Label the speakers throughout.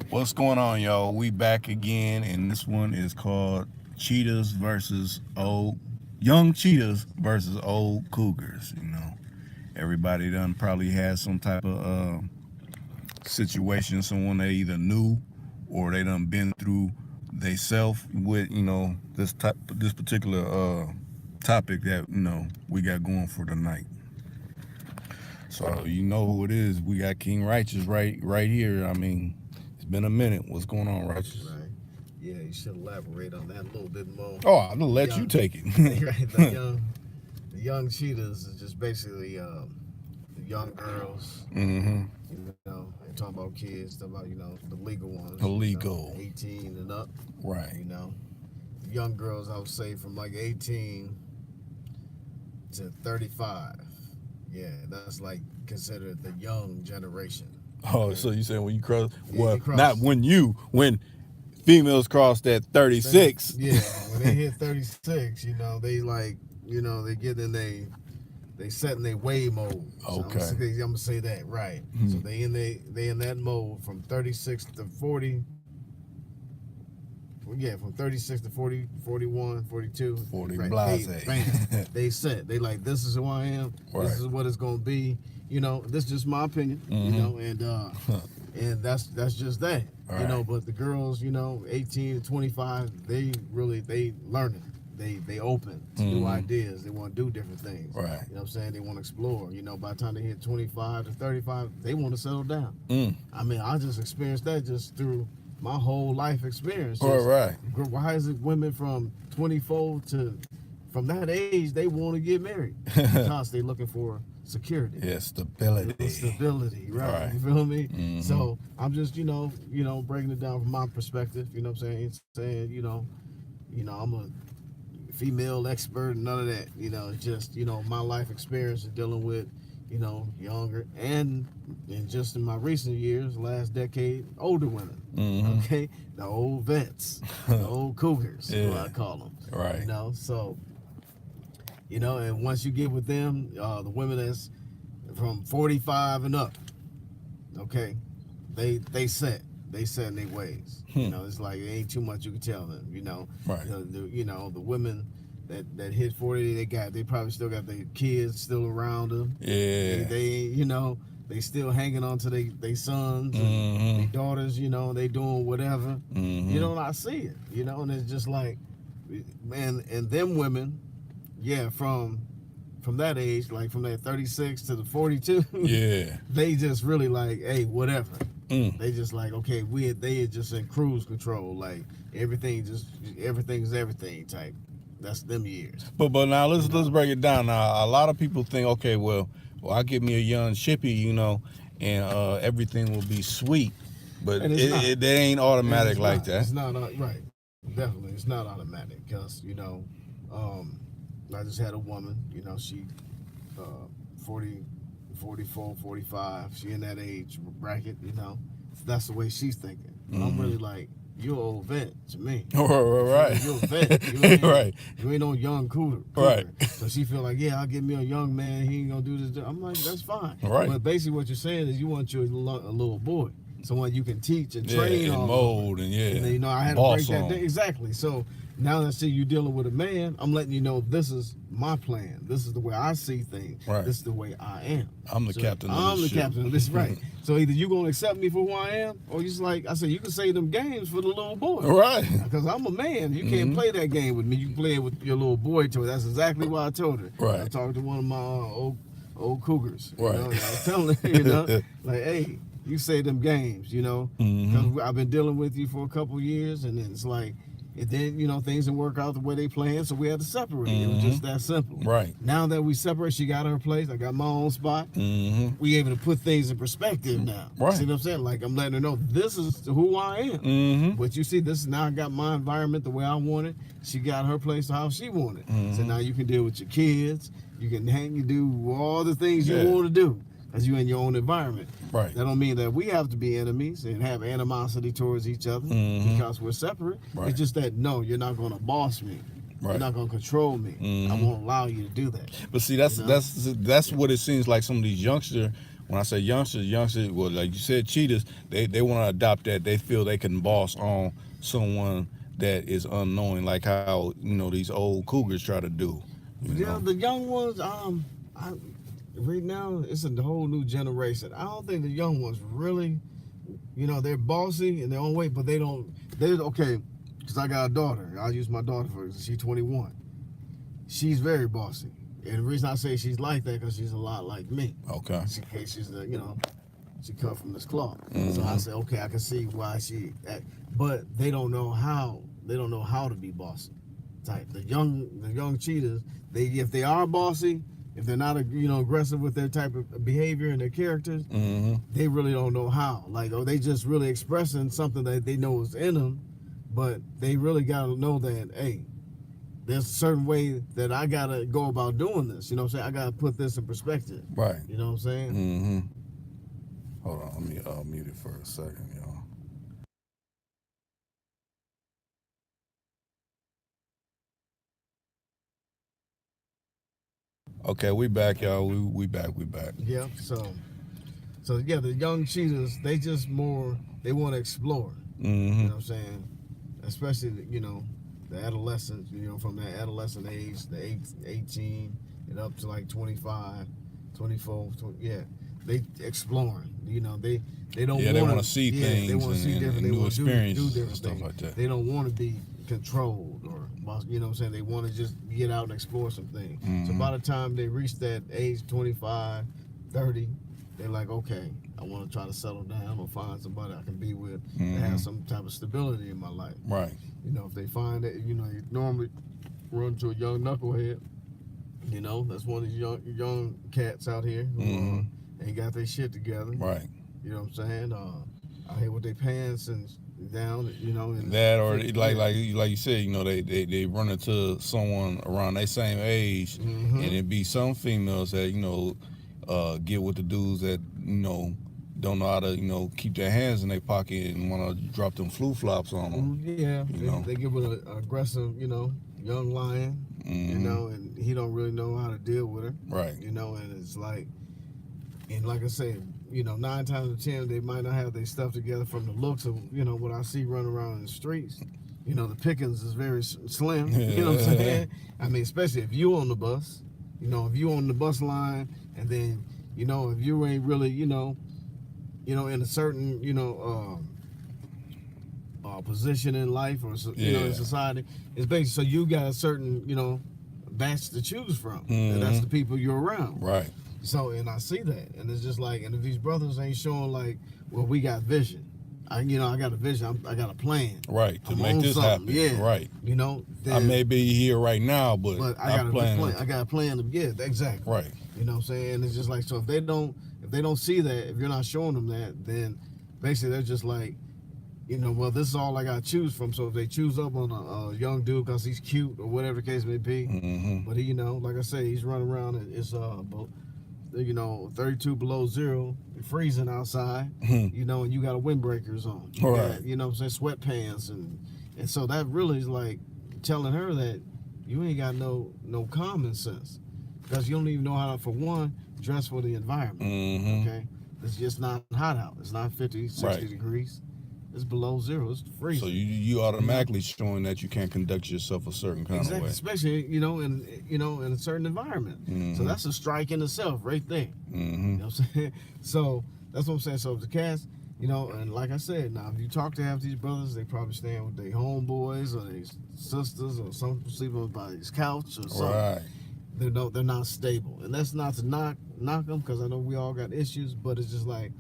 Speaker 1: What's going on, y'all? We back again, and this one is called Cheetahs versus old young cheetahs versus old cougars. Everybody done probably had some type of situation, someone they either knew or they done been through they self with this particular topic that we got going for tonight. So you know who it is. We got King Righteous right here. I mean, it's been a minute. What's going on, Righteous?
Speaker 2: Right. Yeah, you should elaborate on that a little bit more.
Speaker 1: Oh, I'm gonna let you take it.
Speaker 2: Right, the young cheetahs is just basically the young girls.
Speaker 1: Mm-hmm.
Speaker 2: They're talking about kids, talking about the legal ones.
Speaker 1: Illegal.
Speaker 2: 18 and up.
Speaker 1: Right.
Speaker 2: The young girls, I would say from like 18 to 35. Yeah, that's like considered the young generation.
Speaker 1: Oh, so you saying when you cross?
Speaker 2: Yeah,
Speaker 1: Well,
Speaker 2: you cross.
Speaker 1: not when females cross that 36.
Speaker 2: Yeah, when they hit 36, they like, they get in they set in their way mode. So
Speaker 1: Okay.
Speaker 2: I'm gonna say that right.
Speaker 1: Mm-hmm.
Speaker 2: So they in that mode from 36 to 40. Yeah, from 36 to 40, 41, 42.
Speaker 1: 40
Speaker 2: right.
Speaker 1: blase.
Speaker 2: They set. They like, this is who I am.
Speaker 1: Right.
Speaker 2: This is what it's gonna be. This is just my opinion.
Speaker 1: Mm-hmm.
Speaker 2: And that's just that.
Speaker 1: Right.
Speaker 2: But the girls, 18 to 25, they learning. They open to new ideas. They want to do different things.
Speaker 1: Right.
Speaker 2: You know what I'm saying? They want to explore. By the time they hit 25 to 35, they want to settle down. I mean, I just experienced that just through my whole life experience.
Speaker 1: Right.
Speaker 2: Why is it women from 24 to from that age they want to get married? Because they're looking for security.
Speaker 1: Yeah, stability.
Speaker 2: Stability, right? You feel me? Mm-hmm. So I'm just breaking it down from my perspective. You know what I'm saying? I'm a female expert and none of that. Just my life experience of dealing with younger and just in my recent years, last decade, older women.
Speaker 1: Mm-hmm.
Speaker 2: Okay, the old vets, the old cougars,
Speaker 1: yeah.
Speaker 2: what I call them.
Speaker 1: Right.
Speaker 2: So and once you get with them, the women that's from 45 and up, okay, they set in their ways. It's like it ain't too much you can tell them.
Speaker 1: Right.
Speaker 2: The women that hit 40, they probably still got their kids still around them.
Speaker 1: Yeah.
Speaker 2: They still hanging on to their sons and their daughters. They doing whatever. And I see it. And it's just like, man, and them women, yeah, from that age, like from that 36 to the 42,
Speaker 1: yeah,
Speaker 2: they just really like, hey, whatever. They just like, okay, they just in cruise control, like everything's everything type. That's them years.
Speaker 1: But now let's break it down. Now a lot of people think, okay, well I give me a young chippy, and everything will be sweet, but it ain't automatic like that.
Speaker 2: It's not right. Definitely, it's not automatic because I just had a woman, she 40, 44, 45. She in that age bracket, that's the way she's thinking. But I'm really like, you're an old vet to me.
Speaker 1: Right.
Speaker 2: You're a vet.
Speaker 1: Right.
Speaker 2: You ain't no young cougar.
Speaker 1: Right.
Speaker 2: So she feel like, yeah, I'll get me a young man. He ain't gonna do this. I'm like, that's fine.
Speaker 1: Right.
Speaker 2: But basically what you're saying is you want a little boy. Someone you can teach and train
Speaker 1: and mold and
Speaker 2: And I had to break that down. Exactly. So now that you're dealing with a man, I'm letting you know this is my plan. This is the way I see things.
Speaker 1: Right.
Speaker 2: This is the way I am.
Speaker 1: I'm the captain of this
Speaker 2: I'm the
Speaker 1: ship.
Speaker 2: captain of this, right. So either you're going to accept me for who I am, or you just like, I said, you can say them games for the little boy.
Speaker 1: Right.
Speaker 2: Because I'm a man. You can't play that game with me. You can play it with your little boy toy. That's exactly what I told her.
Speaker 1: Right.
Speaker 2: I talked to one of my old cougars.
Speaker 1: Right.
Speaker 2: I was telling her, like, hey, you say them games, because I've been dealing with you for a couple years, and then it's like, and then things didn't work out the way they planned, so we had to separate. It was just that simple.
Speaker 1: Right.
Speaker 2: Now that we separate, she got her place, I got my own spot. We able to put things in perspective now.
Speaker 1: Right.
Speaker 2: See what I'm saying? Like, I'm letting her know this is who I am. But you see, this is now I got my environment the way I want it. She got her place how she wanted. So now you can deal with your kids. You can you do all the things you want to do. As you in your own environment.
Speaker 1: Right.
Speaker 2: That don't mean that we have to be enemies and have animosity towards each other because we're separate.
Speaker 1: Right.
Speaker 2: It's just that, no, you're not going to boss me. Right. You're not going to control me. I won't allow you to do that.
Speaker 1: But see, that's what it seems like some of these youngsters when I say youngsters, well, like you said, cheetahs, they want to adopt that. They feel they can boss on someone that is unknowing, like how these old cougars try to do.
Speaker 2: Yeah, the young ones. Right now it's a whole new generation. I don't think the young ones really, they're bossy in their own way, but they're okay. Because I got a daughter. I'll use my daughter for she's 21. She's very bossy. And the reason I say she's like that because she's a lot like me.
Speaker 1: Okay.
Speaker 2: She's she cut from this cloth. Mm-hmm. So I said, okay, I can see why but they don't know how. They don't know how to be bossy. Type the young cheetahs. If they are bossy, if they're not aggressive with their type of behavior and their characters, mm-hmm. they really don't know how. Like, or they just really expressing something that they know is in them, but they really gotta know that, hey, there's a certain way that I gotta go about doing this. You know what I'm saying? I gotta put this in perspective.
Speaker 1: Right.
Speaker 2: You know what I'm saying?
Speaker 1: Mm-hmm. Hold on, let me mute it for a second, y'all. Okay, we back, y'all. We back.
Speaker 2: Yeah. So yeah, the young cheetahs, they just they want to explore. Mm-hmm. You know what I'm saying? Especially the adolescents. From that adolescent age, the 18 and up to like 25, 24. Yeah, they exploring. They don't.
Speaker 1: Yeah, they want to see things.
Speaker 2: They want to see different. They want to do different
Speaker 1: stuff
Speaker 2: things.
Speaker 1: Like that.
Speaker 2: They don't want to be controlled or what I'm saying. They want to just get out and explore some things. Mm-hmm. So by the time they reach that age, 25, 30, they're like, okay, I want to try to settle down or find somebody I can be with mm-hmm. and have some type of stability in my life.
Speaker 1: Right.
Speaker 2: If they find that, you normally run to a young knucklehead. That's one of these young cats out here who mm-hmm. ain't got their shit together.
Speaker 1: Right.
Speaker 2: You know what I'm saying? I hate with their pants and down, and
Speaker 1: that, or like you said, they run into someone around their same age, mm-hmm. and it be some females that get with the dudes that don't know how to keep their hands in their pocket and want to drop them flu flops on them.
Speaker 2: Yeah, they give it an aggressive, young lion, mm-hmm. And he don't really know how to deal with her,
Speaker 1: right?
Speaker 2: And it's like, and like I said, 9 times out of 10, they might not have their stuff together from the looks of, what I see running around in the streets. The pickings is very slim. You know what I'm saying? I mean, especially if you on the bus, if you on the bus line, and then, if you ain't really, in a certain, position in life or, in society, it's basically, so you got a certain, batch to choose from. Mm-hmm. And that's the people you're around.
Speaker 1: Right.
Speaker 2: So, and I see that, and it's just like, and if these brothers ain't showing like, well, we got vision. I got a vision. I got a plan.
Speaker 1: Right, to make this happen.
Speaker 2: Yeah.
Speaker 1: Right.
Speaker 2: Then,
Speaker 1: I may be here right now, but
Speaker 2: I got a plan. I got a plan to exactly.
Speaker 1: Right.
Speaker 2: You know what I'm saying? And it's just like, so if they don't see that, if you're not showing them that, then basically they're just like, well, this is all I got to choose from. So if they choose up on a young dude because he's cute or whatever the case may be, mm-hmm. but he, like I say, he's running around and it's 32 below zero, freezing outside, and you got windbreakers on. You got, what I'm saying, sweatpants, and so that really is like telling her that you ain't got no common sense because you don't even know how to, for one, dress for the environment. Mm-hmm. Okay, it's just not hot out. It's not 50, 60 degrees. It's below zero. It's freezing.
Speaker 1: So you automatically showing that you can't conduct yourself a certain kind of way.
Speaker 2: Especially in a certain environment. Mm-hmm. So that's a strike in itself, right there. Mm-hmm. You know what I'm saying? So that's what I'm saying. So if the cats, and like I said, now if you talk to half these brothers, they probably staying with their homeboys or their sisters or some sleeping by his couch or something. Right. They're not stable, and that's not to knock them because I know we all got issues, but it's just like,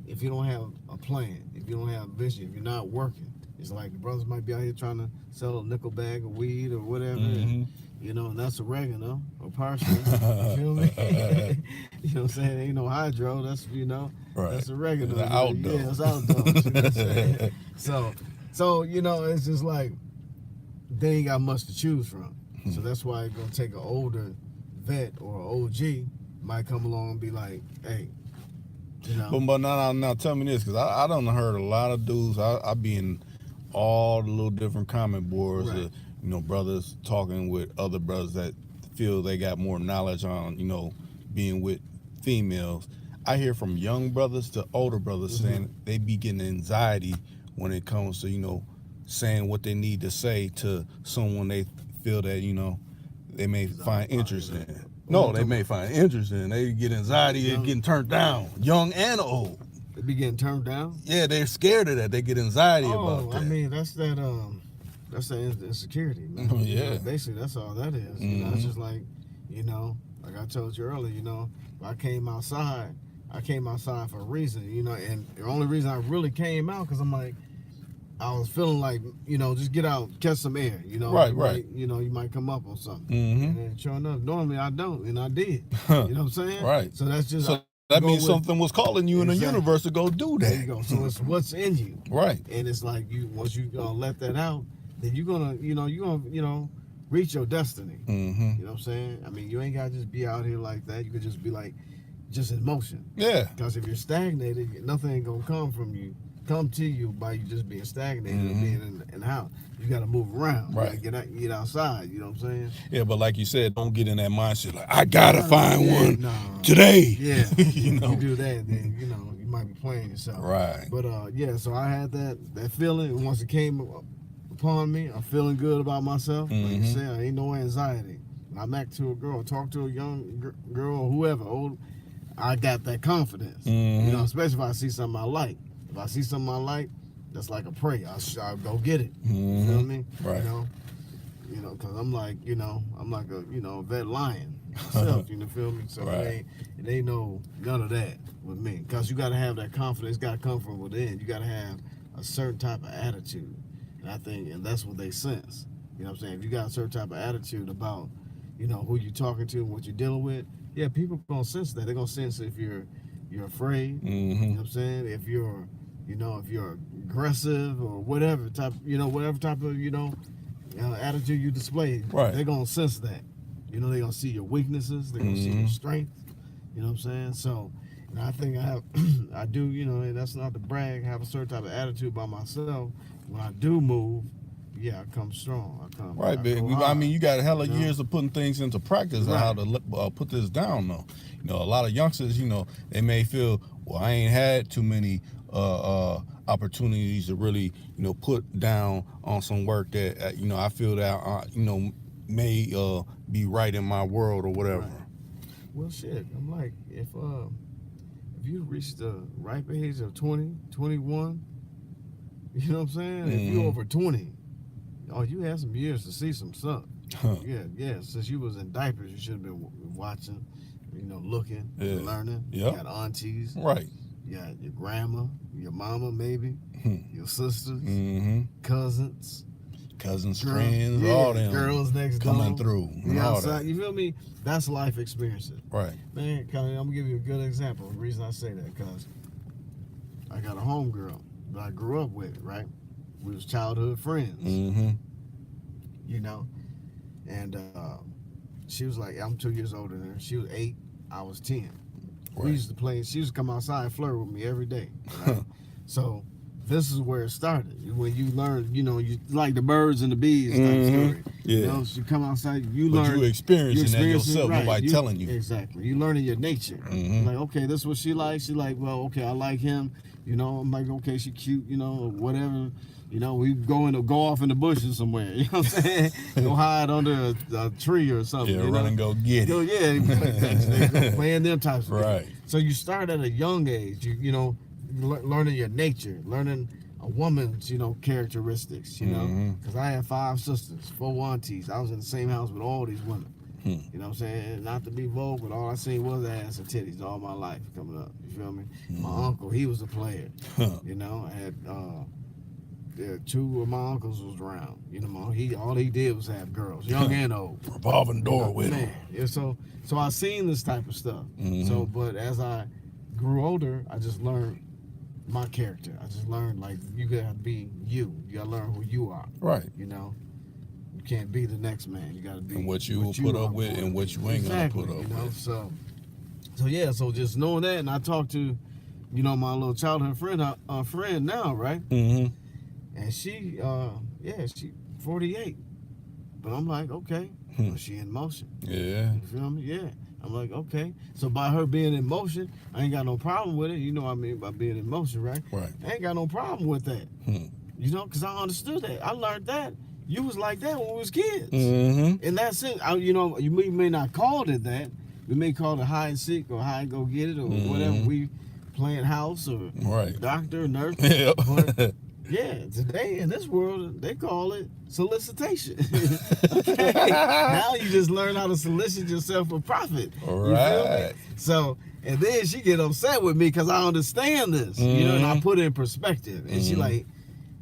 Speaker 2: if you don't have a plan, if you don't have vision, if you're not working, it's like the brothers might be out here trying to sell a nickel bag of weed or whatever, mm-hmm. And that's oregano or parsley. You feel me? You know what I'm saying? Ain't no hydro. That's
Speaker 1: right.
Speaker 2: That's oregano.
Speaker 1: It's outdoor.
Speaker 2: Yeah, it's outdoor. You know what I'm saying? So it's just like they ain't got much to choose from. Mm-hmm. So that's why it's gonna take an older vet or an OG might come along and be like, hey.
Speaker 1: But now tell me this, because I done heard a lot of dudes. I be in all the little different comment boards, right. Brothers talking with other brothers that feel they got more knowledge on, being with females. I hear from young brothers to older brothers saying they be getting anxiety when it comes to, you know, saying what they need to say to someone they feel that, you know, they may find interest in. No, they may find interest in. They get anxiety and getting turned down, young and old.
Speaker 2: They be getting turned down?
Speaker 1: Yeah, they're scared of that. They get anxiety about that.
Speaker 2: I mean, that's that insecurity, man.
Speaker 1: Yeah.
Speaker 2: You know, basically, that's all that is. You know, it's just like, you know, like I told you earlier, you know, I came outside for a reason, you know, and the only reason I really came out because I'm like, I was feeling like, you know, just get out, catch some air, you know.
Speaker 1: Right.
Speaker 2: You know, you might come up on something. And then sure enough, normally I don't, and I did. You know what I'm saying?
Speaker 1: Right.
Speaker 2: So that's just...
Speaker 1: So that means something was calling you in the universe to go do that.
Speaker 2: There you go. So it's what's in you.
Speaker 1: Right.
Speaker 2: And it's like once you gonna let that out, then you're gonna reach your destiny. You know what I'm saying? I mean, you ain't gotta just be out here like that. You could just be like, just in motion.
Speaker 1: Yeah.
Speaker 2: Because if you're stagnated, nothing ain't gonna come to you by you just being stagnated and being in the house. You got to move around.
Speaker 1: Right.
Speaker 2: You got to get outside. You know what I'm saying?
Speaker 1: Yeah, but like you said, don't get in that mindset like, I got to find one today.
Speaker 2: Yeah.
Speaker 1: You know?
Speaker 2: You do that, then, you know, you might be playing yourself.
Speaker 1: Right.
Speaker 2: But, yeah, so I had that feeling. And once it came upon me, I'm feeling good about myself. Like you said, I ain't no anxiety. When I'm back to a girl, talk to a young girl or whoever, old, I got that confidence. You know, especially if I see something I like. If I see something I like, that's like a prey. I'll go get it. You feel me?
Speaker 1: Right.
Speaker 2: You know, because I'm like a vet lion myself. You know, feel me? So it ain't none of that with me. Because you got to have that confidence. Got to come from within. You got to have a certain type of attitude, and that's what they sense. You know what I'm saying? If you got a certain type of attitude about, you know, who you're talking to and what you're dealing with, yeah, people gonna sense that. They're gonna sense if you're afraid. You know what I'm saying? If you're aggressive or whatever type of attitude you display, they're gonna sense that. You know, they're gonna see your weaknesses, they're gonna see your strength. You know what I'm saying? So, and I think I do, you know, and that's not to brag, have a certain type of attitude by myself. When I do move, yeah, I come strong.
Speaker 1: Right, big. I mean, you got a hell of years of putting things into practice on how to put this down, though. You know, a lot of youngsters, you know, they may feel, well, I ain't had too many opportunities to really, you know, put down on some work that, you know, I feel that, you know, may be right in my world or whatever.
Speaker 2: Right. Well, shit, I'm like, if you reach the ripe age of 20, 21, you know what I'm saying? If you're over 20, you had some years to see some stuff. Yeah. Since you was in diapers, you should have been watching, you know, looking, learning. You got aunties.
Speaker 1: Right.
Speaker 2: You got your grandma, your mama, maybe, your sisters, cousins,
Speaker 1: friends, all them
Speaker 2: girls next
Speaker 1: coming through. And all
Speaker 2: outside.
Speaker 1: that.
Speaker 2: You feel me? That's life experiences.
Speaker 1: Right.
Speaker 2: Man, I'm gonna give you a good example. The reason I say that, because I got a homegirl that I grew up with, right? We was childhood friends. You know, and she was like, I'm 2 years older than her. She was 8, I was 10. We used to play. She used to come outside and flirt with me every day. Right? So this is where it started. When you learn, you know, you like the birds and the bees type story.
Speaker 1: Yeah.
Speaker 2: You know, so you come outside, you
Speaker 1: but
Speaker 2: learn.
Speaker 1: You experiencing that yourself, nobody telling you.
Speaker 2: Exactly. You learning your nature. Like, okay, this is what she likes. She like, well, okay, I like him. You know, I'm like, okay, she cute. You know, or whatever. You know, we go off in the bushes somewhere. You know what I'm saying? Go hide under a tree or something.
Speaker 1: Yeah,
Speaker 2: you
Speaker 1: run
Speaker 2: know?
Speaker 1: And go get it.
Speaker 2: They go playing them types of
Speaker 1: right.
Speaker 2: Things. So you start at a young age. You know, learning your nature, learning a woman's, you know, characteristics. You know, because I had 5 sisters, 4 aunties. I was in the same house with all these women. You know what I'm saying? Not to be vulgar, but all I seen was ass and titties all my life coming up. You feel me? My uncle, he was a player. You know, I had. 2 of my uncles was around. You know, all he did was have girls, young and old.
Speaker 1: Revolving door with him.
Speaker 2: Yeah, so I seen this type of stuff. So, but as I grew older, I just learned my character. I just learned, like, you gotta be you. You gotta learn who you are.
Speaker 1: Right.
Speaker 2: You know, you can't be the next man. You gotta be
Speaker 1: and what you will put up with and what you ain't gonna put up with.
Speaker 2: So yeah. So just knowing that, and I talked to, you know, my little childhood friend now, right? And she, she 48. But I'm like, okay, well, she in motion.
Speaker 1: Yeah.
Speaker 2: You feel me? Yeah. I'm like, okay. So by her being in motion, I ain't got no problem with it. You know what I mean by being in motion, right?
Speaker 1: Right.
Speaker 2: I ain't got no problem with that. You know, because I understood that. I learned that. You was like that when we was kids. In that sense, you know, you may not call it that. We may call it hide and seek or hide and go get it or whatever. We playing house or doctor, nurse. But yeah, today in this world, they call it solicitation. Okay? Now you just learn how to solicit yourself for profit. You feel me? So, and then she get upset with me because I understand this, you know, and I put it in perspective. And she like,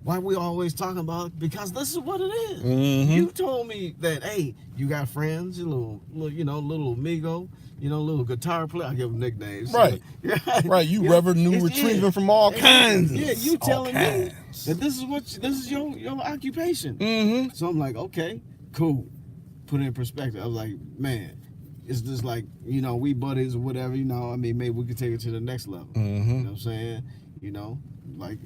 Speaker 2: why we always talking about it? Because this is what it is. You told me that, hey, you got friends, you little you know, little amigo, you know, little guitar player. I give them nicknames.
Speaker 1: Right. Right. You revenue retrieving from all kinds.
Speaker 2: Yeah, you telling me that this is your occupation. So I'm like, okay, cool. Put it in perspective. I was like, man, it's just like, you know, we buddies or whatever, you know, I mean, maybe we could take it to the next level. You know what I'm saying? You know, like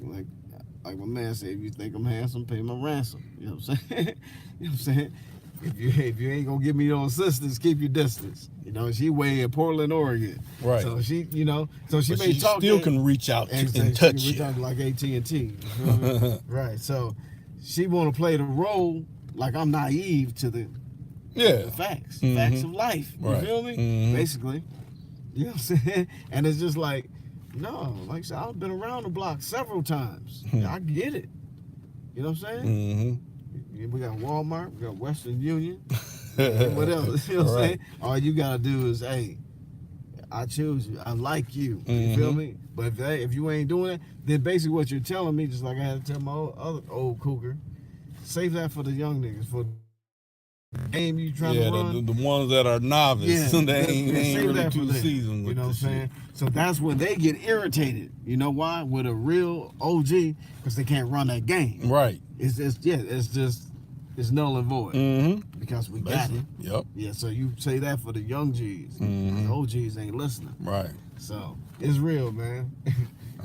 Speaker 2: my man said, if you think I'm handsome, pay my ransom. You know what I'm saying? You know what I'm saying? If you ain't gonna give me no assistance, keep your distance. You know, she way in Portland, Oregon.
Speaker 1: Right.
Speaker 2: So she, you know, so she
Speaker 1: but
Speaker 2: may
Speaker 1: she
Speaker 2: talk.
Speaker 1: Still can reach out and touch you.
Speaker 2: Like AT&T. Right. So she want to play the role like I'm naive to the facts of life. You feel me? Basically. You know what I'm saying? And it's just like, no, like I said, I've been around the block several times. I get it. You know what I'm saying? We got Walmart, we got Western Union, what else? You know what I'm saying? All you gotta do is, hey, I choose you. I like you. You feel me? But if you ain't doing it, then basically what you're telling me, just like I had to tell my other old cougar, save that for the young niggas, for the game you trying to run.
Speaker 1: The ones that are novice, they ain't really too seasoned.
Speaker 2: You know what I'm saying? So that's when they get irritated. You know why? With a real OG, because they can't run that game.
Speaker 1: Right.
Speaker 2: It's null and void. Because we got it.
Speaker 1: Yep.
Speaker 2: Yeah, so you say that for the young G's. The OGs ain't listening.
Speaker 1: Right.
Speaker 2: So it's real, man.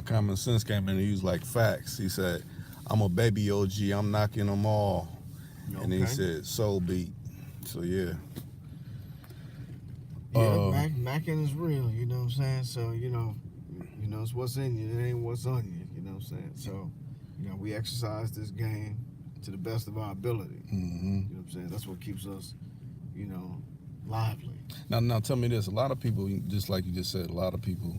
Speaker 1: Common sense came in and used like facts. He said, I'm a baby OG, I'm knocking them all. And then he said, soul beat. So yeah.
Speaker 2: Yeah, Mackin is real, you know what I'm saying? So, you know, it's what's in you, it ain't what's on you, you know what I'm saying? So, you know, we exercise this game to the best of our ability. You know what I'm saying? That's what keeps us, you know, lively.
Speaker 1: Now tell me this, a lot of people, just like you just said, a lot of people,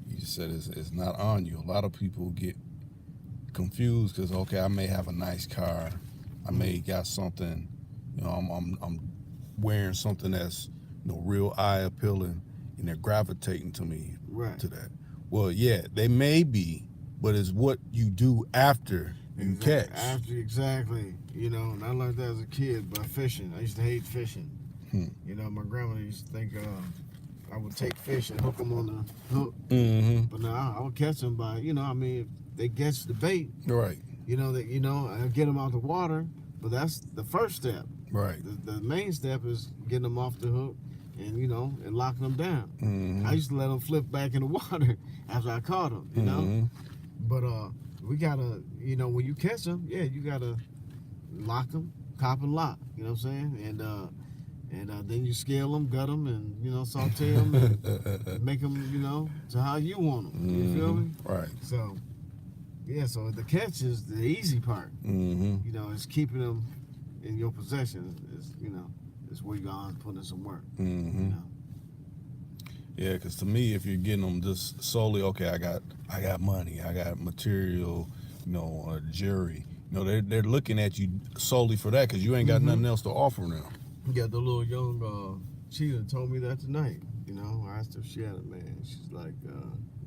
Speaker 1: you just said it's not on you. A lot of people get confused because, okay, I may have a nice car, I may got something, you know, I'm wearing something that's, you know, real eye appealing, and they're gravitating to me to that. Well, yeah, they may be, but it's what you do after you catch.
Speaker 2: Exactly. You know, and I learned that as a kid by fishing. I used to hate fishing. You know, my grandmother used to think I would take fish and hook them on the hook. But now I would catch them by, you know, I mean, they catch the bait.
Speaker 1: Right.
Speaker 2: You know, I get them out the water, but that's the first step.
Speaker 1: Right.
Speaker 2: The main step is getting them off the hook and, you know, and locking them down. I used to let them flip back in the water after I caught them, you know. But we gotta, you know, when you catch them, yeah, you gotta lock them, cop and lock. You know what I'm saying? And then you scale them, gut them, and, you know, saute them, and make them, you know, to how you want them. You feel me?
Speaker 1: Right.
Speaker 2: So, yeah. So the catch is the easy part. You know, it's keeping them in your possession. Is, you know, is where you're gonna put in some work. You know?
Speaker 1: Yeah, because to me, if you're getting them just solely, okay, I got money, I got material, you know, jewelry, you know, they're looking at you solely for that because you ain't got nothing else to offer them.
Speaker 2: Yeah, the little young cheetah told me that tonight. You know, I asked her if she had a man. She's like,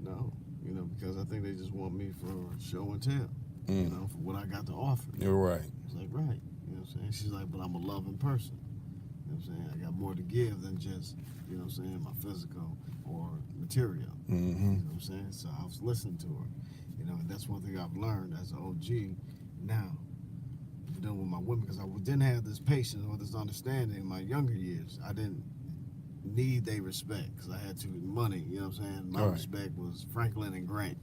Speaker 2: no, you know, because I think they just want me for show and tell, you know, for what I got to offer.
Speaker 1: You're right.
Speaker 2: I was like, right. You know what I'm saying? She's like, but I'm a loving person. You know what I'm saying? I got more to give than just, you know what I'm saying, my physical or material. You know what I'm saying? So I was listening to her. You know, and that's one thing I've learned as an OG now. Dealing with my women, because I didn't have this patience or this understanding in my younger years. I didn't need their respect because I had too much money. You know what I'm saying? My respect was Franklin and Grant.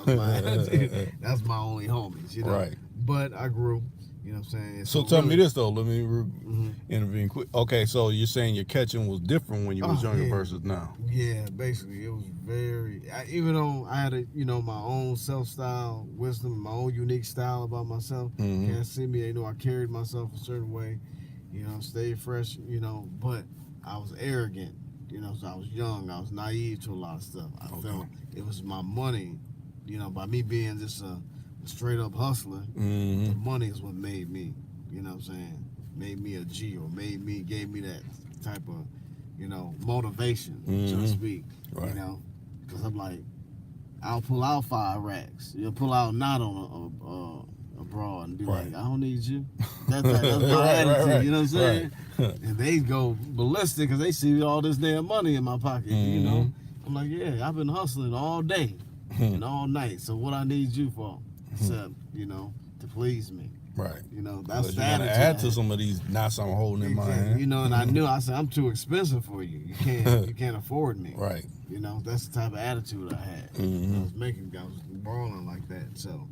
Speaker 2: That's my only homies. You know.
Speaker 1: Right.
Speaker 2: But I grew. You know what I'm saying?
Speaker 1: So tell me this though. Let me
Speaker 2: mm-hmm.
Speaker 1: intervene quick. Okay, so you're saying your catching was different when you was younger versus now?
Speaker 2: Yeah, basically it was very. Even though I had my own self-style wisdom, my own unique style about myself.
Speaker 1: Mm-hmm.
Speaker 2: Can't see me. They know I carried myself a certain way. Stayed fresh. But I was arrogant. So I was young. I was naive to a lot of stuff. I felt it was my money. By me being just a straight up hustler, the money is what made me. You know what I'm saying? Made me a G, or gave me that type of, motivation, so to speak.
Speaker 1: Right.
Speaker 2: Because I'm like, I'll pull out 5 racks. You'll pull out not on a broad and be like, I don't need you. That's my attitude. Right. You know what I'm saying? Right. And they go ballistic because they see all this damn money in my pocket. I'm like, yeah, I've been hustling all day and all night. So what I need you for? Except, to please me.
Speaker 1: Right.
Speaker 2: That's the attitude.
Speaker 1: You're gonna add to some of these knots I'm holding in my hand.
Speaker 2: And I said, I'm too expensive for you. You can't afford me.
Speaker 1: Right.
Speaker 2: That's the type of attitude I had. I was balling like that. So,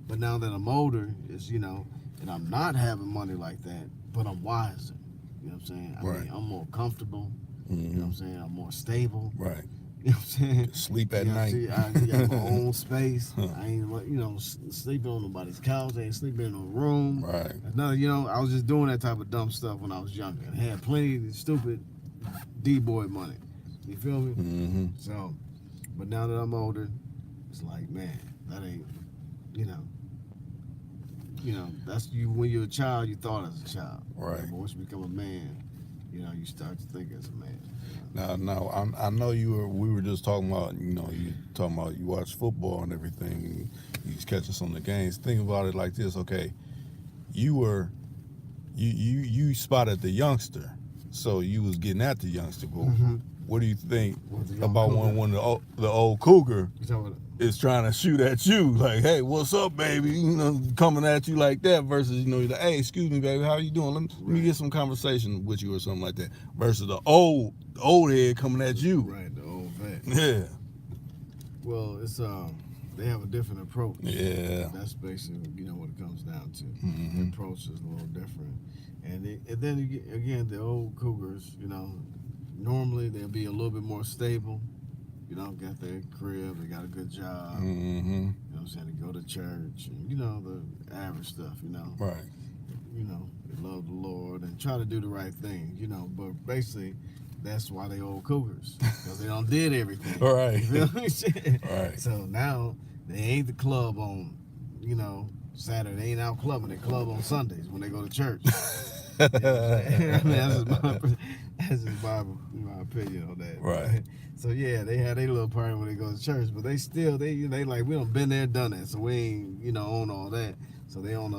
Speaker 2: but now that I'm older, and I'm not having money like that, but I'm wiser. You know what I'm saying? I mean, I'm more comfortable. You know what I'm saying? I'm more stable.
Speaker 1: Right.
Speaker 2: You know what I'm saying?
Speaker 1: Sleep at night.
Speaker 2: See, I got my own space. I ain't, sleeping on nobody's couch. I ain't sleeping in a room.
Speaker 1: Right.
Speaker 2: I was just doing that type of dumb stuff when I was younger. I had plenty of stupid D-boy money. You feel me? So, but now that I'm older, it's like, man, that ain't, that's you. When you're a child, you thought as a child.
Speaker 1: Right.
Speaker 2: But once you become a man, you start to think as a man.
Speaker 1: Now, I know we were just talking about, you watch football and everything, you was catching some of the games. Think about it like this, okay, you spotted the youngster, so you was getting at the youngster, but what do you think about when the old cougar is trying to shoot at you, like, hey, what's up, baby, coming at you like that, versus, you're like, hey, excuse me, baby, how you doing? Let me get some conversation with you or something like that, versus the old head coming at you.
Speaker 2: Right, the old vet.
Speaker 1: Yeah.
Speaker 2: Well, it's they have a different approach.
Speaker 1: Yeah.
Speaker 2: That's basically what it comes down to. The approach is a little different, and then again, the old cougars, normally they'll be a little bit more stable. Got their crib, they got a good job. You know what I'm saying? They go to church, and, the average stuff.
Speaker 1: Right.
Speaker 2: They love the Lord and try to do the right thing. But basically, that's why they old cougars, because they done did everything.
Speaker 1: Right.
Speaker 2: You feel me?
Speaker 1: Right.
Speaker 2: So now they ain't the club on, Saturday. They ain't out clubbing. They club on Sundays when they go to church. I mean, that's just my opinion on that.
Speaker 1: Right.
Speaker 2: So yeah, they had their little party when they go to church, but they still they like, we done been there, done that, so we ain't on all that. So they on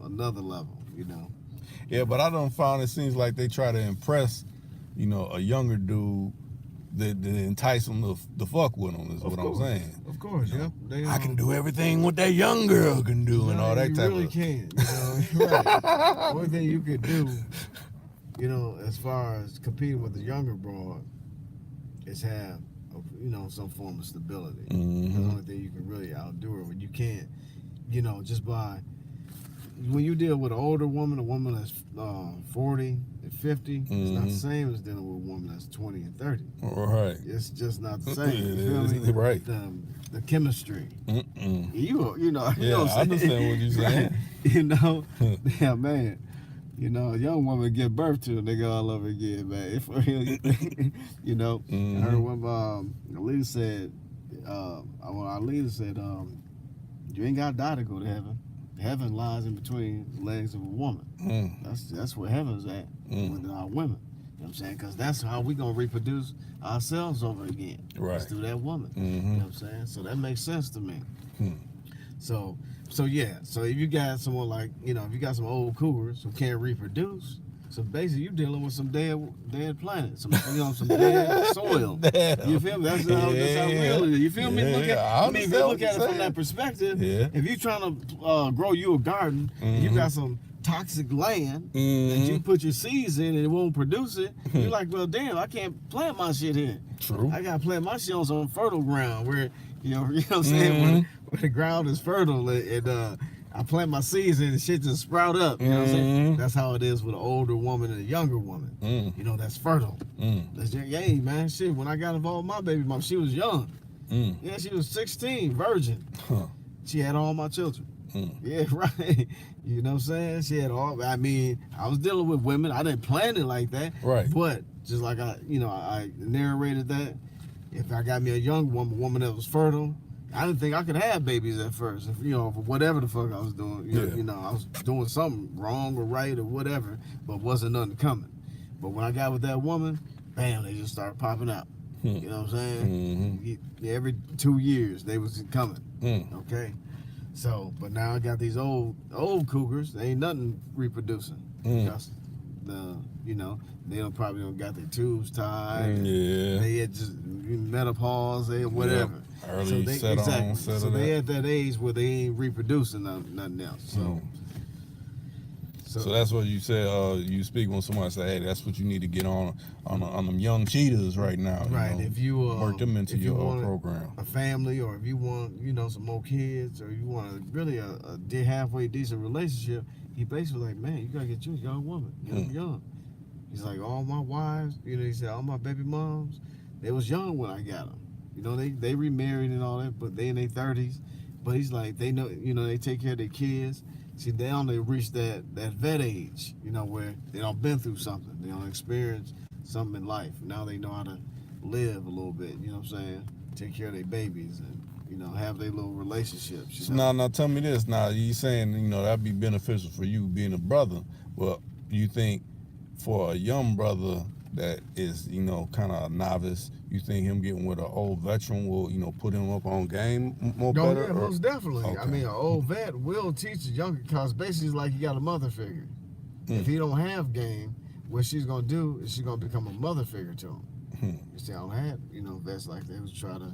Speaker 2: another level,
Speaker 1: Yeah, but I done found it seems like they try to impress, a younger dude that entice them to fuck with them, is what I'm saying.
Speaker 2: Of course, yeah.
Speaker 1: I can do everything what that young girl can do, and all that type
Speaker 2: really
Speaker 1: of.
Speaker 2: You really can. Right. One thing you could do, as far as competing with the younger broad, is have some form of stability. That's the only thing you can really outdo her. When you can't, just by when you deal with an older woman, a woman that's 40 and 50, it's not the same as dealing with a woman that's 20 and 30.
Speaker 1: Right.
Speaker 2: It's just not the same. You feel me?
Speaker 1: Right.
Speaker 2: The chemistry.
Speaker 1: Yeah, I understand what you're saying.
Speaker 2: Yeah, man. A young woman give birth to a nigga all over again, man. For real, I heard one leader said, our leader said, you ain't got to die to go to heaven. Heaven lies in between the legs of a woman. That's where heaven's at with our women. You know what I'm saying? Because that's how we going to reproduce ourselves over again.
Speaker 1: Right.
Speaker 2: It's through that woman. You know what I'm saying? So that makes sense to me. So yeah, so if you got someone like, if you got some old cougars who can't reproduce, so basically you're dealing with some dead planet, some dead soil. You feel me? That's how real it is. You feel me? If you look at it from that perspective, if you're trying to grow you a garden, and you got some toxic land that you put your seeds in and it won't produce it, you're like, well, damn, I can't plant my shit here.
Speaker 1: True.
Speaker 2: I gotta plant my shit on some fertile ground where, you know what I'm saying, where the ground is fertile and I plant my seeds and the shit just sprout up. You know what I'm saying? That's how it is with an older woman and a younger woman. You know, that's fertile. That's just, yeah, man. Shit, when I got involved with my baby mom, she was young. Yeah, she was 16, virgin. She had all my children. Yeah, right. You know what I'm saying? She had all. I mean, I was dealing with women. I didn't plan it like that.
Speaker 1: Right.
Speaker 2: But just like I narrated that. If I got me a young woman that was fertile, I didn't think I could have babies at first. If, for whatever the fuck I was doing, I was doing something wrong or right or whatever, but wasn't nothing coming. But when I got with that woman, bam, they just started popping out. You know what I'm saying? Every 2 years they was coming. Okay. So, but now I got these old cougars. They ain't nothing reproducing. Because they probably don't got their tubes tied. They had just menopause, whatever.
Speaker 1: Early
Speaker 2: So they at that age where they ain't reproducing nothing else.
Speaker 1: So that's what you said. You speak when somebody say, "Hey, that's what you need to get on them young cheetahs right now."
Speaker 2: Right. If you
Speaker 1: work them into your program,
Speaker 2: a family, or if you want some more kids, or you want really a halfway decent relationship, he basically like, man, you gotta get you a young woman. Get them young. He's like, all my wives, he said, all my baby moms, they was young when I got them. They remarried and all that, but they in their 30s. But he's like, they know, they take care of their kids. See, they only reach that vet age, where they don't been through something. They don't experience something in life. Now they know how to live a little bit, you know what I'm saying? Take care of their babies and, have their little relationships.
Speaker 1: Now tell me this. Now, you saying, that'd be beneficial for you being a brother. Well, you think for a young brother that is, kind of a novice, you think him getting with an old veteran will, put him up on game more better?
Speaker 2: Yeah, most definitely.
Speaker 1: Okay.
Speaker 2: I mean, an old vet will teach a younger, because basically it's like he got a mother figure. If he don't have game, what she's going to do is she's going to become a mother figure to him. You see, I don't have, vets like that who try to,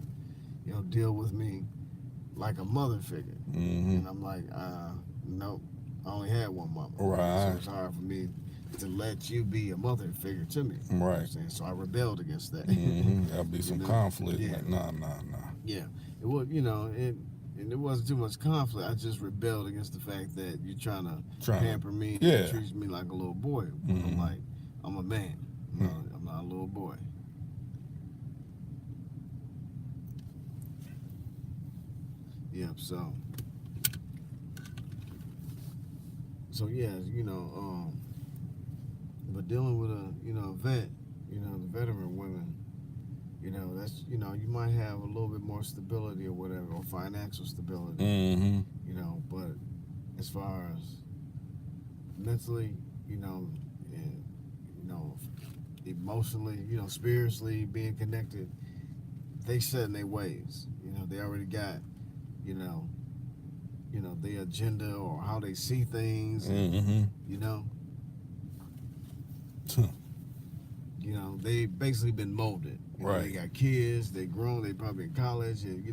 Speaker 2: deal with me like a mother figure. And I'm like, nope, I only had one mama.
Speaker 1: Right.
Speaker 2: So it's hard for me to let you be a mother figure to me.
Speaker 1: Right.
Speaker 2: So I rebelled against that.
Speaker 1: There'll be some conflict.
Speaker 2: Yeah.
Speaker 1: Like, nah.
Speaker 2: Yeah. It was, and it wasn't too much conflict. I just rebelled against the fact that you're trying to pamper me and treat me like a little boy. I'm like, I'm a man. I'm not a little boy. Yep. So yeah, but dealing with a vet, the veteran women, that's, you might have a little bit more stability or whatever, or financial stability, but as far as mentally, and, emotionally, spiritually being connected, they set in their ways. They already got, their agenda or how they see things, they basically been molded.
Speaker 1: Right.
Speaker 2: They got kids, they grown, they probably in college, and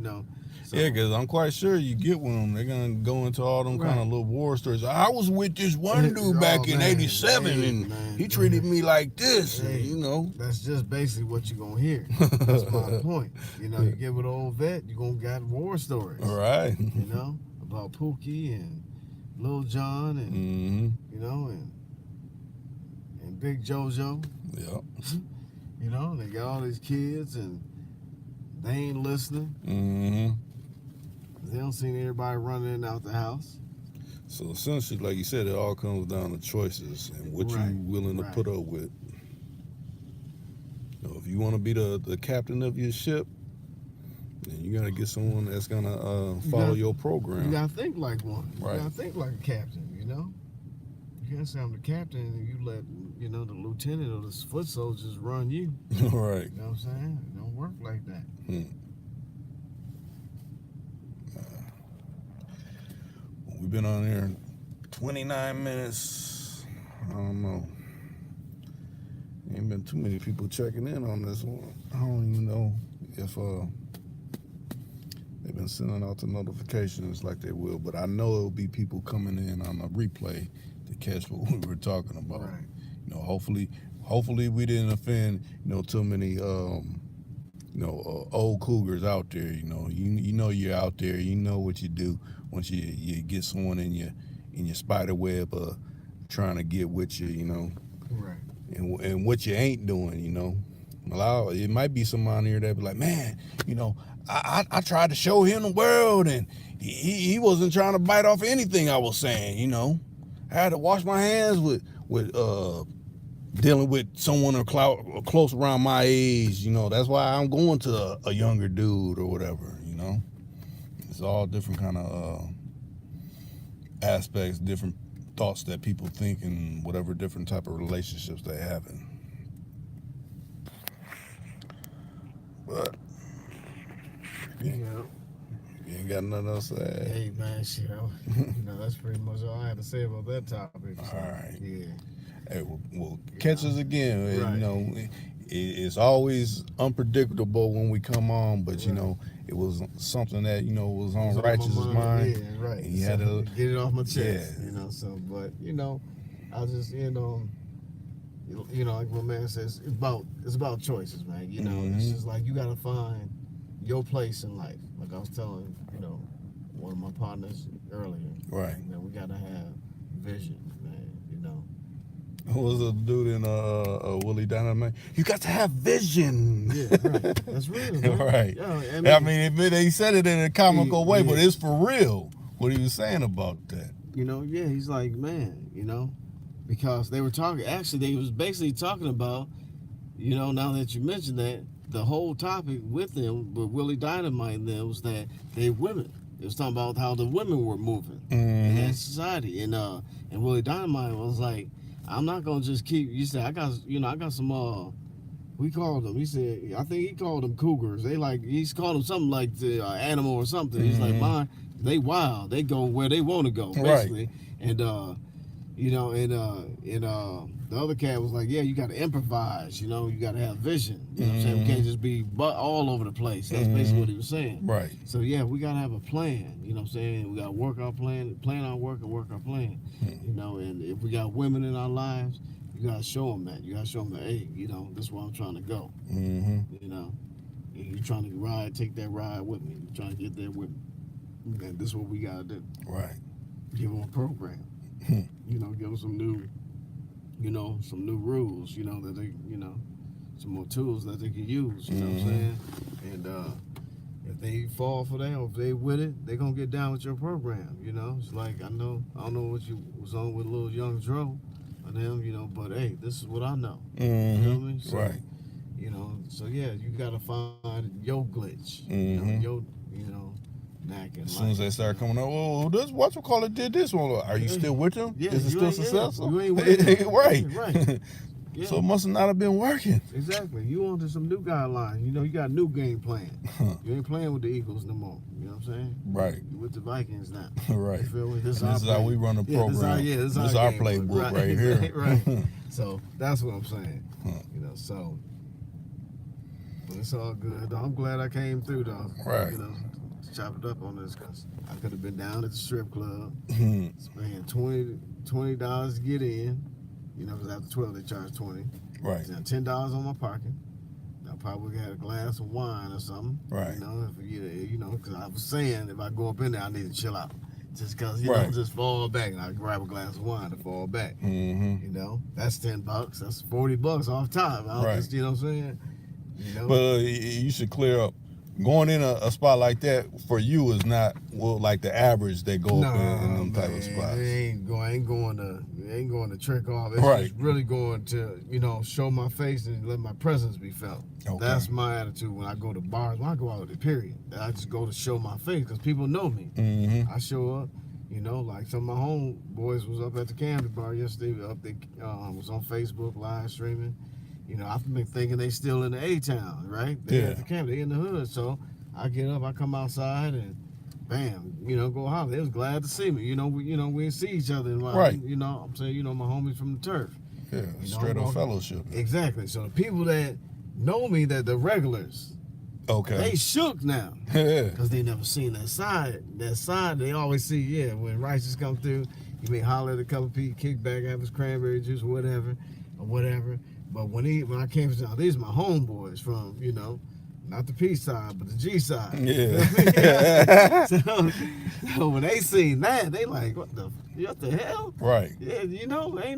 Speaker 2: So,
Speaker 1: yeah, because I'm quite sure you get with them, they're going to go into all them kind of little war stories. I was with this one dude back in 87, and he treated me like this,
Speaker 2: That's just basically what you're going to hear. That's my point. You get with an old vet, you're going to get war stories.
Speaker 1: All right.
Speaker 2: About Pookie and Lil Jon and, and Big JoJo.
Speaker 1: Yep.
Speaker 2: They got all these kids and they ain't listening. They don't see everybody running in and out the house.
Speaker 1: So essentially, like you said, it all comes down to choices and what you're willing to put up with. If you want to be the captain of your ship, then you got to get someone that's going to follow your program.
Speaker 2: You got to think like one.
Speaker 1: Right.
Speaker 2: You got to think like a captain, You can't say I'm the captain and you let, the lieutenant or the foot soldiers run you.
Speaker 1: Right.
Speaker 2: You know what I'm saying? It don't work like that.
Speaker 1: We've been on there 29 minutes. I don't know. Ain't been too many people checking in on this one. I don't even know if they've been sending out the notifications like they will, but I know there'll be people coming in on the replay to catch what we were talking about.
Speaker 2: Right.
Speaker 1: Hopefully we didn't offend, too many old cougars out there. You know you're out there. You know what you do once you get someone in your spider web trying to get with you, you know.
Speaker 2: Right.
Speaker 1: And what you ain't doing, you know. It might be someone here that be like, man, you know, I tried to show him the world, and he wasn't trying to bite off anything I was saying, you know. I had to wash my hands with dealing with someone close around my age, you know. That's why I'm going to a younger dude or whatever, you know. It's all different kind of aspects, different thoughts that people think, and whatever different type of relationships they having. But you ain't got nothing else to add.
Speaker 2: Hey man, shit, that's pretty much all I had to say about that topic. So,
Speaker 1: all right.
Speaker 2: Yeah.
Speaker 1: Hey, well, catch us again.
Speaker 2: Right.
Speaker 1: You know, it's always unpredictable when we come on, but you know, it was something that was on Righteous' mind.
Speaker 2: Yeah, right.
Speaker 1: And you had to
Speaker 2: get it off my chest.
Speaker 1: Yeah.
Speaker 2: You know, so but I just like my man says, it's about choices, man. You know, it's just like you gotta find your place in life. Like I was telling one of my partners earlier.
Speaker 1: Right.
Speaker 2: We gotta have vision, man. You know.
Speaker 1: Who was the dude in Willie Dynamite? You got to have vision.
Speaker 2: Yeah, right. That's real, man.
Speaker 1: Right.
Speaker 2: Yeah,
Speaker 1: I mean, he said it in a comical way, but it's for real. What he was saying about that.
Speaker 2: He's like, man, because they were talking. Actually, they was basically talking about, now that you mentioned that, the whole topic with them, with Willie Dynamite and them, was that they women. It was talking about how the women were moving in that society, and Willie Dynamite was like, I'm not gonna just keep. You said I got some. We called them. He said I think he called them cougars. He's called them something like the animal or something. He's like mine. They wild. They go where they want to go basically. Right. And the other cat was like, yeah, you got to improvise. You got to have vision. You know what I'm saying? We can't just be all over the place. That's basically what he was saying.
Speaker 1: Right.
Speaker 2: So yeah, we got to have a plan. You know what I'm saying? We got to work our plan our work, and work our plan. And if we got women in our lives, you got to show them that. You got to show them that, hey, this is where I'm trying to go. And you're trying to take that ride with me. You're trying to get there with me. And this is what we got to do.
Speaker 1: Right.
Speaker 2: Give them a program. Give them some new rules, that they, some more tools that they can use, you know what I'm saying? And if they fall for that, or if they with it, they're going to get down with your program, It's like, I don't know what you was on with little young Dro and them, but hey, this is what I know. You know what I mean? So,
Speaker 1: right.
Speaker 2: So yeah, you got to find your glitch,
Speaker 1: as soon as they start coming up, oh, this whatchamacallit did this one. Are you still with them?
Speaker 2: Yeah,
Speaker 1: is it still successful?
Speaker 2: You ain't with them.
Speaker 1: Right.
Speaker 2: Yeah.
Speaker 1: So it must not have been working.
Speaker 2: Exactly. You onto some new guidelines. You got a new game plan. You ain't playing with the Eagles no more. You know what I'm saying?
Speaker 1: Right.
Speaker 2: You with the Vikings now.
Speaker 1: Right.
Speaker 2: You feel me? This
Speaker 1: is how we run the program.
Speaker 2: This
Speaker 1: is our playbook right here.
Speaker 2: Right. So that's what I'm saying. So but it's all good. I'm glad I came through though.
Speaker 1: Right.
Speaker 2: Chop it up on this because I could have been down at the strip club, spending $20 to get in. Because after 12 they charge 20.
Speaker 1: Right.
Speaker 2: So $10 on my parking. I probably had a glass of wine or something.
Speaker 1: Right.
Speaker 2: Because I was saying if I go up in there, I need to chill out. Just because just fall back, and I grab a glass of wine to fall back. That's $10. That's $40 off top.
Speaker 1: Right.
Speaker 2: You know what I'm saying?
Speaker 1: But you should clear up. Going in a spot like that for you is not like the average they go up in them type of spots.
Speaker 2: It ain't going to trick off. It's just really going to show my face and let my presence be felt. Okay. That's my attitude when I go to bars. When I go out, period. I just go to show my face because people know me. I show up. Like some of my homeboys was up at the Camden bar yesterday. Was on Facebook live streaming. I've been thinking they still in the A-town, right? They at the camp, they in the hood. So I get up, I come outside, and bam, go holler. They was glad to see me. We didn't see each other in a while. Right. I'm saying, my homies from the turf.
Speaker 1: Yeah, straight up fellowship.
Speaker 2: Exactly. So the people that know me, that the regulars, they shook now. Because they never seen that side. That side, they always see, when Righteous come through, you may holler at a couple people, kick back, have his cranberry juice or whatever. But when I came to town, these are my homeboys from, Not the P side, but the G side.
Speaker 1: Yeah.
Speaker 2: So when they seen that, they like, what the hell?
Speaker 1: Right.
Speaker 2: Yeah, ain't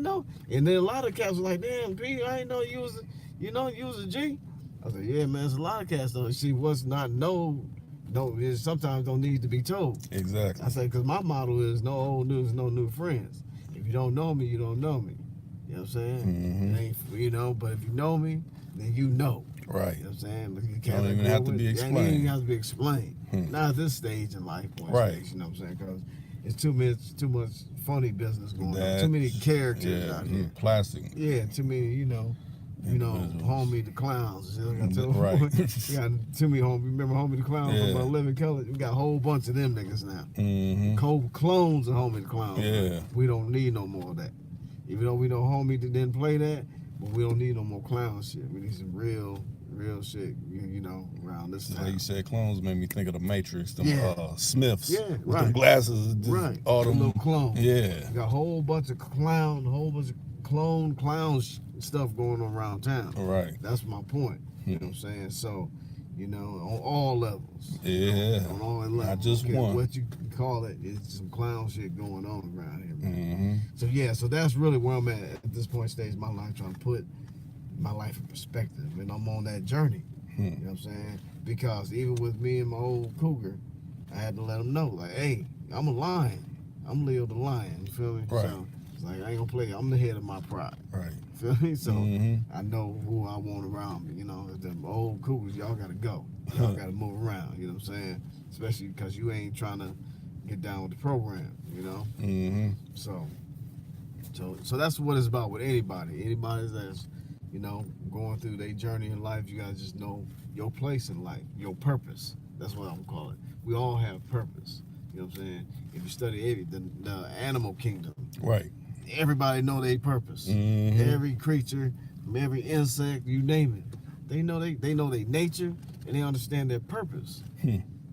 Speaker 2: no. And then a lot of cats were like, damn, P, I ain't know you was a G. I said, yeah, man, there's a lot of cats though. See, what's not it sometimes don't need to be told.
Speaker 1: Exactly.
Speaker 2: I said, because my motto is no old news, no new friends. If you don't know me, you don't know me. You know what I'm saying?
Speaker 1: Mm-hmm.
Speaker 2: It ain't, but if you know me, then you know.
Speaker 1: Right.
Speaker 2: You know what I'm saying?
Speaker 1: You don't even have to be explained.
Speaker 2: It don't even have to be explained. Not at this stage in life.
Speaker 1: Right.
Speaker 2: Stage, you know what I'm saying? Because it's too much funny business going on. Too many characters out here.
Speaker 1: Plastic.
Speaker 2: Yeah, too many, Homie the Clowns.
Speaker 1: Right.
Speaker 2: We got too many remember Homie the Clowns from Living Color? We got a whole bunch of them niggas now.
Speaker 1: Mm-hmm.
Speaker 2: Clones of Homie the Clowns.
Speaker 1: Yeah.
Speaker 2: We don't need no more of that. Even though we know Homie didn't play that, but we don't need no more clown shit. We need some real shit, around this time.
Speaker 1: Like you said, clones made me think of the Matrix, them Smiths.
Speaker 2: Yeah,
Speaker 1: with them glasses.
Speaker 2: Right.
Speaker 1: All them
Speaker 2: little clones.
Speaker 1: Yeah.
Speaker 2: We got a whole bunch of clown stuff going on around town.
Speaker 1: Right.
Speaker 2: That's my point. You know what I'm saying? So, on all levels.
Speaker 1: Yeah.
Speaker 2: On all levels.
Speaker 1: Not just one.
Speaker 2: What you call it, it's some clown shit going on around here. Man.
Speaker 1: Mm-hmm.
Speaker 2: So that's really where I'm at this point stage in my life, trying to put my life in perspective, and I'm on that journey. You know what I'm saying? Because even with me and my old cougar, I had to let them know, like, hey, I'm a lion. I'm Leo the lion. You feel me?
Speaker 1: Right.
Speaker 2: So it's like I ain't gonna play. I'm the head of my pride.
Speaker 1: Right.
Speaker 2: Feel me? So I know who I want around me. If them old cougars, y'all gotta go. Y'all gotta move around. You know what I'm saying? Especially because you ain't trying to get down with the program.
Speaker 1: Mm-hmm.
Speaker 2: So that's what it's about with anybody. Anybody that's going through their journey in life, you gotta just know your place in life, your purpose. That's what I'm calling it. We all have purpose. You know what I'm saying? If you study the animal kingdom,
Speaker 1: right,
Speaker 2: everybody know their purpose. Every creature, from every insect, you name it, they know their nature and they understand their purpose.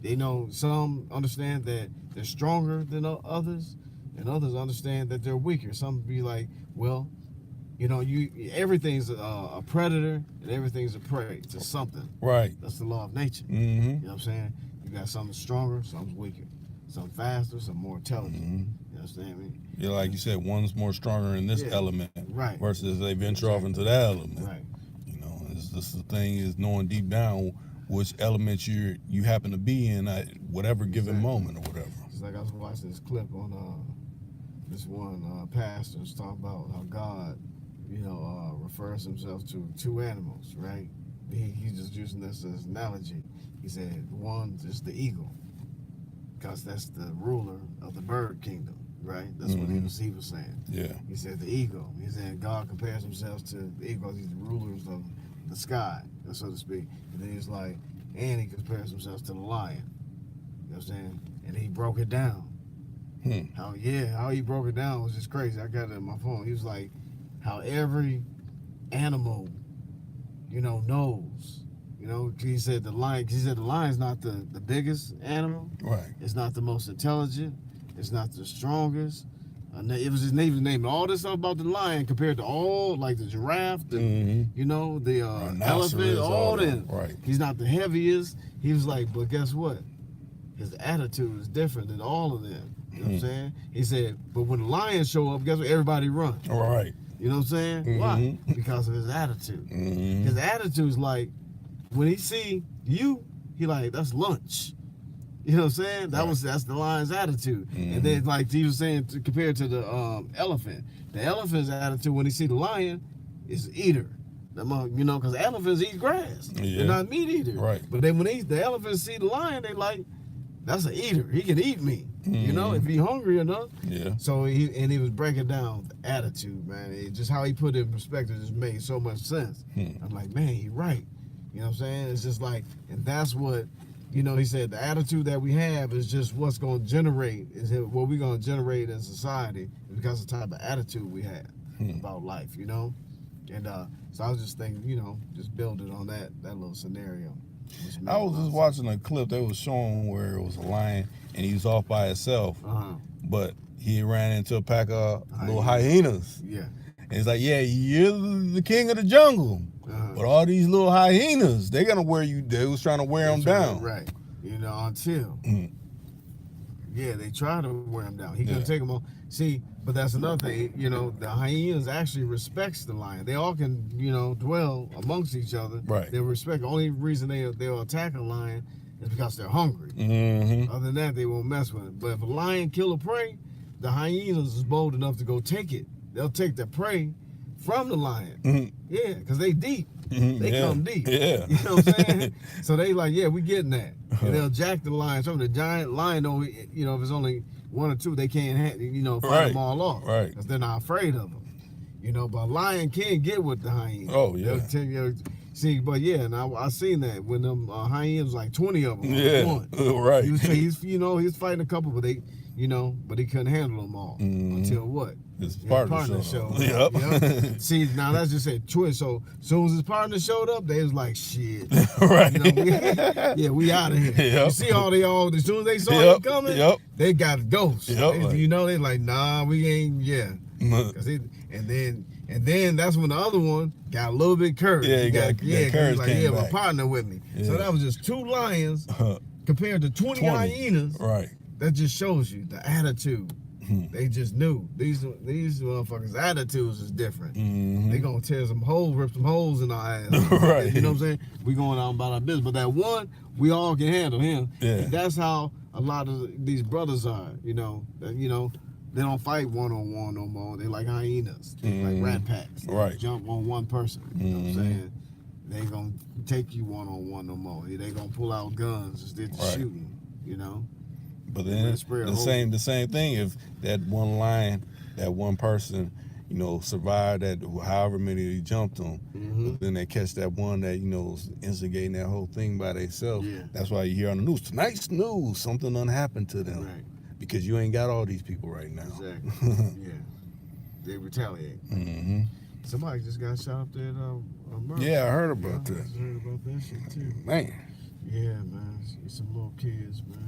Speaker 2: They know some understand that they're stronger than others, and others understand that they're weaker. Some be like, well, everything's a predator and everything's a prey to something.
Speaker 1: Right.
Speaker 2: That's the law of nature.
Speaker 1: Mm-hmm.
Speaker 2: You know what I'm saying? You got something stronger, something weaker, some faster, some more intelligent. You understand me?
Speaker 1: Yeah, like you said, one's more stronger in this element,
Speaker 2: right?
Speaker 1: Versus they venture off into that element,
Speaker 2: right?
Speaker 1: It's just the thing is knowing deep down which element you happen to be in at whatever given moment or whatever.
Speaker 2: It's like I was watching this clip on this one pastor was talking about how God, refers himself to two animals, right? He's just using this as an analogy. He said one is the eagle, because that's the ruler of the bird kingdom, right? That's what he was saying.
Speaker 1: Yeah.
Speaker 2: He said the eagle. He said God compares himself to the eagle. He's the rulers of the sky, so to speak. And then he's like, and he compares himself to the lion. You know what I'm saying? And he broke it down. How he broke it down was just crazy. I got it on my phone. He was like, how every animal, knows. He said the lion's not the biggest animal.
Speaker 1: Right.
Speaker 2: It's not the most intelligent. It's not the strongest. It was just naming all this stuff about the lion compared to all, like the giraffe, the elephant, all them.
Speaker 1: Right.
Speaker 2: He's not the heaviest. He was like, but guess what? His attitude is different than all of them. You know what I'm saying? He said, but when the lions show up, guess what? Everybody run.
Speaker 1: All right.
Speaker 2: You know what I'm saying? Why? Because of his attitude. His attitude's like, when he see you, he like, that's lunch. You know what I'm saying? That's the lion's attitude. And then, like he was saying, compared to the elephant, the elephant's attitude when he see the lion is eater. Because elephants eat grass.
Speaker 1: Yeah.
Speaker 2: They're not meat eaters.
Speaker 1: Right.
Speaker 2: But then when the elephants see the lion, they like, that's an eater. He can eat me. If he's hungry enough.
Speaker 1: Yeah.
Speaker 2: So he was breaking down the attitude, man. Just how he put it in perspective just made so much sense. I'm like, man, he's right. You know what I'm saying? It's just like, and that's what, he said the attitude that we have is just what's going to generate, is what we're going to generate in society because of the type of attitude we have about life, And so I was just thinking, just building on that little scenario.
Speaker 1: I was just watching a clip that was showing where it was a lion and he was off by himself, but he ran into a pack of little hyenas.
Speaker 2: Yeah.
Speaker 1: And he's like, yeah, you're the king of the jungle. But all these little hyenas, they gonna wear you. They was trying to wear them down.
Speaker 2: Right. You know, until. Yeah, they try to wear him down. He couldn't take him on. See, but that's another thing. You know, the hyenas actually respects the lion. They all can, you know, dwell amongst each other.
Speaker 1: Right.
Speaker 2: They respect. The only reason they'll attack a lion is because they're hungry. Other than that, they won't mess with it. But if a lion kill a prey, the hyenas is bold enough to go take it. They'll take the prey from the lion. Yeah, because they deep. They come deep.
Speaker 1: Yeah.
Speaker 2: You know what I'm saying? So they like, yeah, we getting that. And they'll jack the lion. So the giant lion, you know, if it's only one or two, they can't, you know, fight them all off.
Speaker 1: Right.
Speaker 2: Because they're not afraid of them. You know, but a lion can get with the hyena.
Speaker 1: Oh, yeah.
Speaker 2: See, but yeah, and I seen that when them hyenas, like 20 of them.
Speaker 1: Yeah, right.
Speaker 2: He's you know, he was fighting a couple, but they, you know, but he couldn't handle them all until what?
Speaker 1: His partner showed up.
Speaker 2: Yep. See, now that's just a twist. So as soon as his partner showed up, they was like, shit.
Speaker 1: Right.
Speaker 2: You know, we out of here.
Speaker 1: Yep.
Speaker 2: You see all as soon as they saw him coming, they got ghosts.
Speaker 1: Yep.
Speaker 2: You know, they like, nah, we ain't, and then that's when the other one got a little bit courage.
Speaker 1: Yeah, he got courage.
Speaker 2: Like, yeah, my partner with me. Yeah. So that was just 2 lions compared to 20 hyenas.
Speaker 1: Right.
Speaker 2: That just shows you the attitude. They just knew these motherfuckers' attitudes is different. They gonna tear some holes, rip some holes in our ass.
Speaker 1: Right.
Speaker 2: You know what I'm saying? We going out about our business. But that one, we all can handle him.
Speaker 1: Yeah.
Speaker 2: That's how a lot of these brothers are. You know, they don't fight one-on-one no more. They like hyenas, like rat packs. They jump on one person. You know what I'm saying? They ain't gonna take you one-on-one no more. They gonna pull out guns instead of shooting. You know.
Speaker 1: But then the same thing. If that one lion, that one person, you know, survived that however many he jumped on, but then they catch that one that, you know, was instigating that whole thing by themselves. Yeah. That's why you hear on the news, tonight's news, something done happened to them. Right. Because you ain't got all these people right now.
Speaker 2: Exactly. Yeah. They retaliate. Somebody just got shot up there at
Speaker 1: Yeah, I heard about that.
Speaker 2: I heard about that shit too.
Speaker 1: Man.
Speaker 2: Yeah, man. Some little kids, man.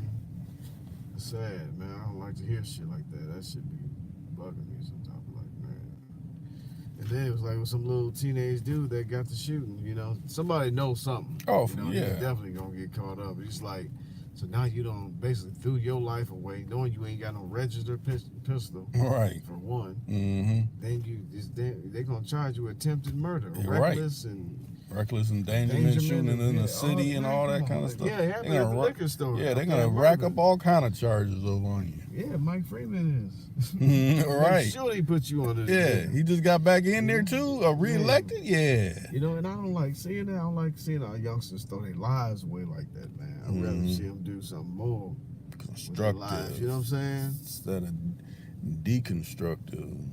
Speaker 2: It's sad, man. I don't like to hear shit like that. That shit be bugging me sometimes. Like, man. And then it was like with some little teenage dude that got the shooting. You know, somebody knows something.
Speaker 1: Oh,
Speaker 2: you know,
Speaker 1: yeah.
Speaker 2: He's definitely gonna get caught up. It's like, so now you don't basically threw your life away, knowing you ain't got no registered pistol.
Speaker 1: Right.
Speaker 2: For one. Then they gonna charge you with attempted murder, reckless endangerment,
Speaker 1: shooting in the city and all that kind of stuff.
Speaker 2: Yeah, it happened at the liquor store.
Speaker 1: Yeah, they're gonna rack up all kind of charges over on you.
Speaker 2: Yeah, Mike Freeman is.
Speaker 1: Right.
Speaker 2: Sure, he put you on this.
Speaker 1: Yeah, he just got back in there too, reelected. Yeah.
Speaker 2: You know, and I don't like seeing that. I don't like seeing our youngsters throw their lives away like that, man. I'd rather see them do something more constructive. You know what I'm saying?
Speaker 1: Instead of deconstructive.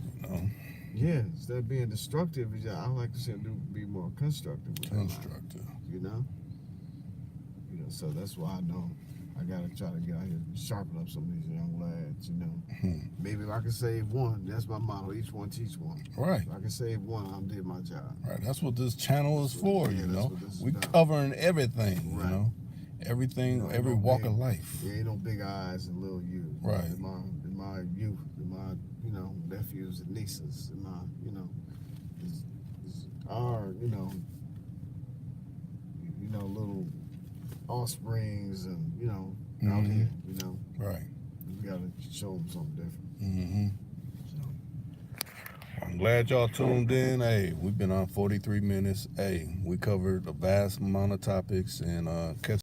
Speaker 1: You know.
Speaker 2: Yeah, instead of being destructive, I like to see them be more constructive. You know, so that's why I know I gotta try to get out here and sharpen up some of these young lads. You know, maybe if I can save one, that's my motto. Each one teach one.
Speaker 1: Right.
Speaker 2: If I can save one, I did my job.
Speaker 1: Right. That's what this channel is for. You know, we covering everything. Right. You know, everything, every walk of life.
Speaker 2: There ain't no big eyes and little you.
Speaker 1: Right.
Speaker 2: In my youth, in my nephews and nieces, and my our little offsprings, and out here,
Speaker 1: Right.
Speaker 2: We gotta show them something different. So
Speaker 1: I'm glad y'all tuned in. Hey, we've been on 43 minutes. Hey, we covered a vast amount of topics, and catch